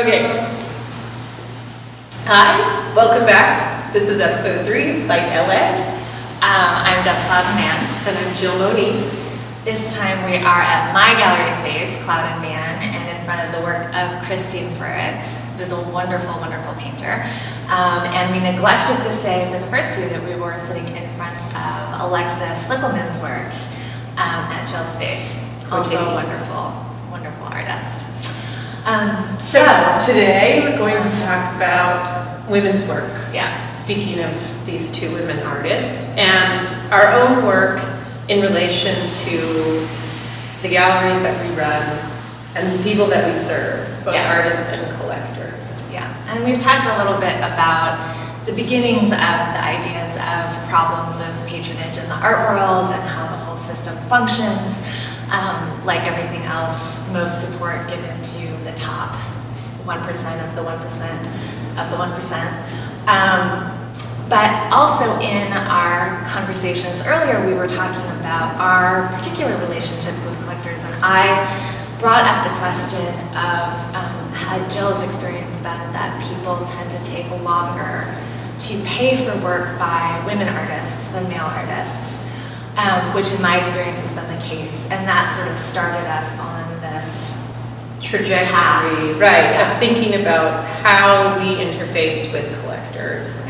Okay. Hi, welcome back. This is episode 3 of Site LA. I'm Deb Cloud-Mann. And I'm Jill Moniz. This time we are at my gallery space, Cloud and Mann, and in front of the work of Christine Frerichs, who's a wonderful, wonderful painter. And we neglected to say for the first two that we were sitting in front of Alexis Slickelman's work at Jill's space. Also a wonderful, wonderful artist. So today we're going to talk about women's work. Yeah. Speaking of these two women artists and our own work in relation to the galleries that we run and the people that we serve, both artists and collectors. Yeah, and we've talked a little bit about the beginnings of the ideas of problems of patronage in the art world and how the whole system functions. Like everything else, most support given to the top 1% of the 1% of the 1%. But also in our conversations earlier, we were talking about our particular relationships with collectors, and I brought up the question of had Jill's experience been that people tend to take longer to pay for work by women artists than male artists. Which in my experience has been the case, and that sort of started us on this trajectory, of thinking about how we interface with collectors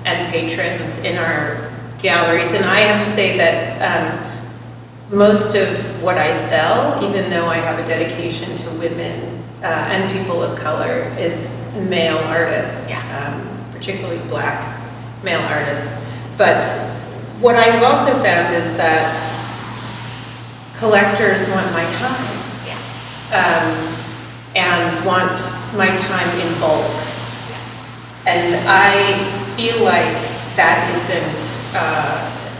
and patrons in our galleries. And I have to say that most of what I sell, even though I have a dedication to women and people of color, is male artists, particularly Black male artists. But what I have also found is that collectors want my time, and want my time in bulk. And I feel like that isn't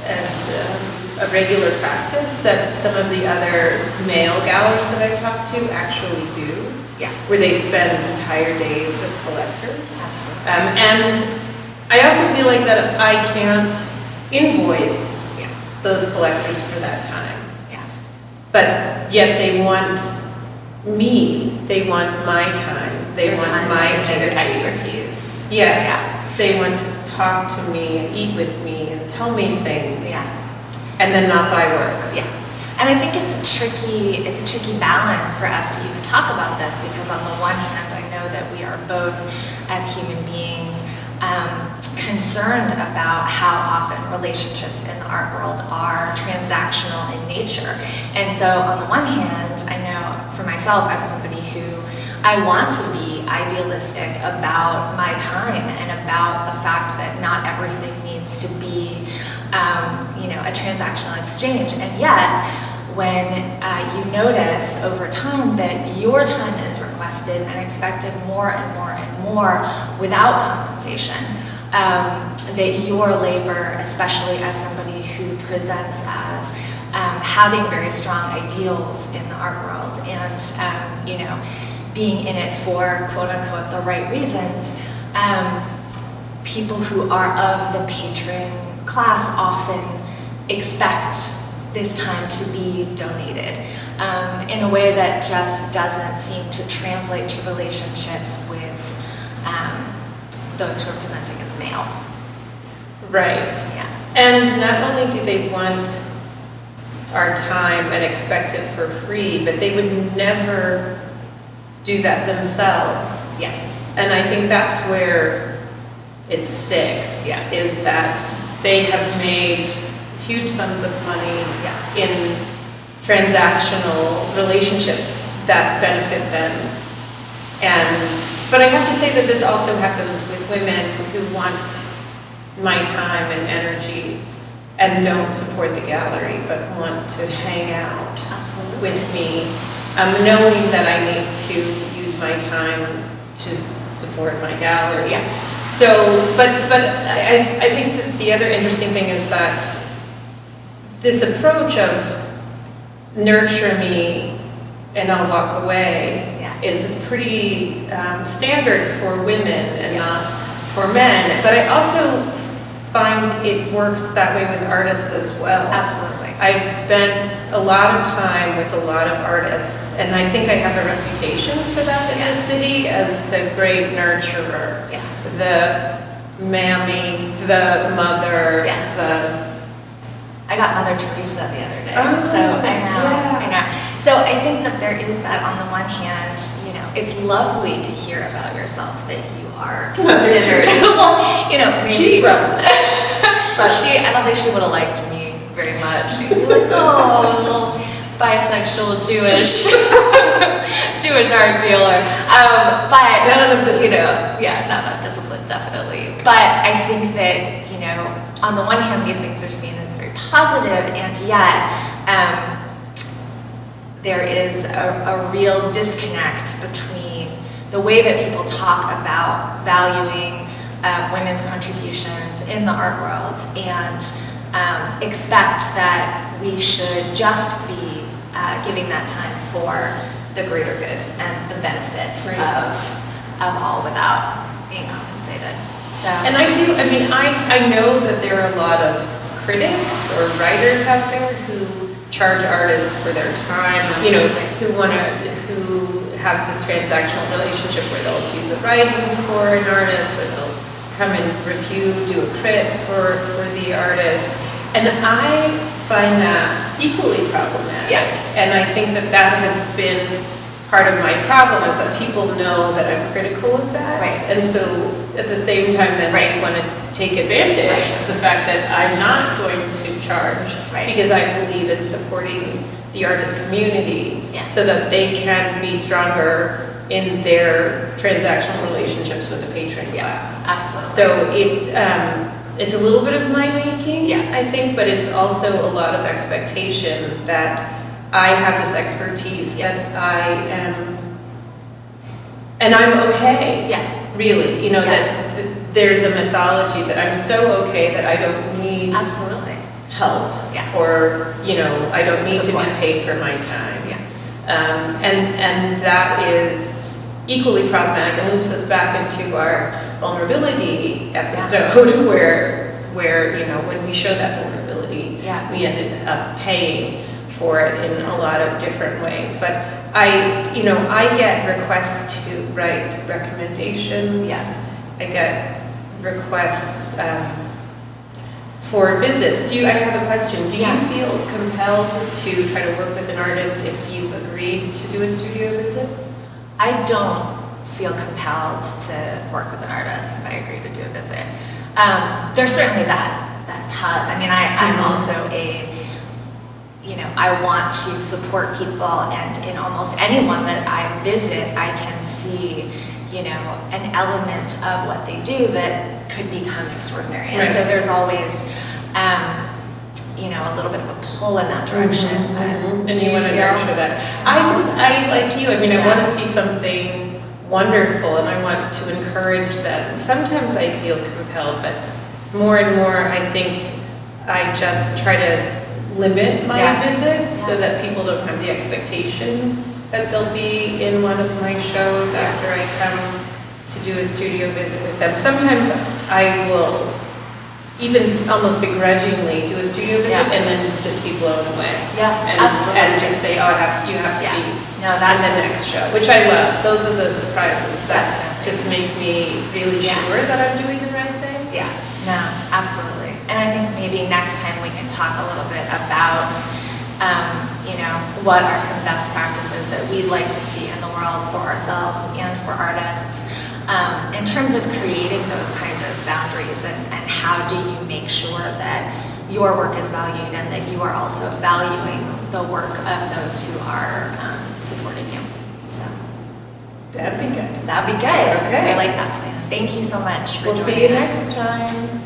as a regular practice that some of the other male galleries that I've talked to actually do, where they spend entire days with collectors. And I also feel like that I can't invoice those collectors for that time. But yet they want me, they want my time, they want my energy. Expertise. Yes, they want to talk to me and eat with me and tell me things, and then not buy work. And I think it's a tricky balance for us to even talk about this, because on the one hand, I know that we are both, as human beings, concerned about how often relationships in the art world are transactional in nature. And so on the one hand, I know for myself, I'm somebody who I want to be idealistic about my time and about the fact that not everything needs to be a transactional exchange. And yet, when you notice over time that your time is requested and expected more and more and more without compensation, that your labor, especially as somebody who presents as having very strong ideals in the art world and being in it for quote unquote the right reasons, people who are of the patron class often expect this time to be donated in a way that just doesn't seem to translate to relationships with those who are presenting as male. Right. And not only do they want our time and expect it for free, but they would never do that themselves. And I think that's where it sticks, is that they have made huge sums of money in transactional relationships that benefit them. But I have to say that this also happens with women who want my time and energy and don't support the gallery but want to hang out with me, knowing that I need to use my time to support my gallery. So, but I think that the other interesting thing is that this approach of nurture me and I'll walk away is pretty standard for women and not for men. But I also find it works that way with artists as well. Absolutely. I've spent a lot of time with a lot of artists, and I think I have a reputation for that in the city as the great nurturer. Yes. The mammy, the mother, I got Mother Teresa the other day, Oh, so I yeah. know. So I think that there is that on the one hand, you know, it's lovely to hear about yourself that you are considered, well, you know, maybe I don't think she would have liked me very much. She'd be like, oh, little bisexual Jewish art dealer. But, Not enough discipline. you know, yeah, not enough discipline, definitely. But I think that, you know, on the one hand, these things are seen as very positive, and yet there is a real disconnect between the way that people talk about valuing women's contributions in the art world and expect that we should just be giving that time for the greater good and the benefit of all without being compensated. So. And I know that there are a lot of critics or writers out there who charge artists for their time, you know, who have this transactional relationship where they'll do the writing for an artist, or they'll come and review, do a crit for the artist. And I find that equally problematic. Yeah. And I think that has been part of my problem, is that people know that I'm critical of that. Right. And so at the same time, then they want to take advantage of the fact that I'm not going to charge because I believe in supporting the artist community so that they can be stronger in their transactional relationships with the patron class. Absolutely. So it's a little bit of my making, I think, but it's also a lot of expectation that I have this expertise that I am, and I'm okay. Really, you know, that there's a mythology that I'm so okay that I don't need help, or, you know, I don't need to be paid for my time. And that is equally problematic and loops us back into our vulnerability episode where, you know, when we show that vulnerability, we ended up paying for it in a lot of different ways. But I get requests to write recommendations. I get requests for visits. I have a question. Do you feel compelled to try to work with an artist if you've agreed to do a studio visit? I don't feel compelled to work with an artist if I agree to do a visit. There's certainly that tug. I mean, I'm also you know, I want to support people, and in almost anyone that I visit, I can see, you know, an element of what they do that could become extraordinary. And so there's always, you know, a little bit of a pull in that direction. And you want to nurture that. I like you, I mean, I want to see something wonderful, and I want to encourage them. Sometimes I feel compelled, but more and more I think I just try to limit my visits so that people don't have the expectation that they'll be in one of my shows after I come to do a studio visit with them. Sometimes I will even almost begrudgingly do a studio visit and then just be blown away. And just say, oh, you have to be in the next show, which I love. Those are the surprises that just make me really sure that I'm doing the right thing. No, absolutely. And I think maybe next time we can talk a little bit about, you know, what are some best practices that we'd like to see in the world for ourselves and for artists, in terms of creating those kind of boundaries, and how do you make sure that your work is valued and that you are also valuing the work of those who are supporting you. So that'd be good. That'd be good. Okay. I like that plan. Thank you so much for joining us. We'll see you next time.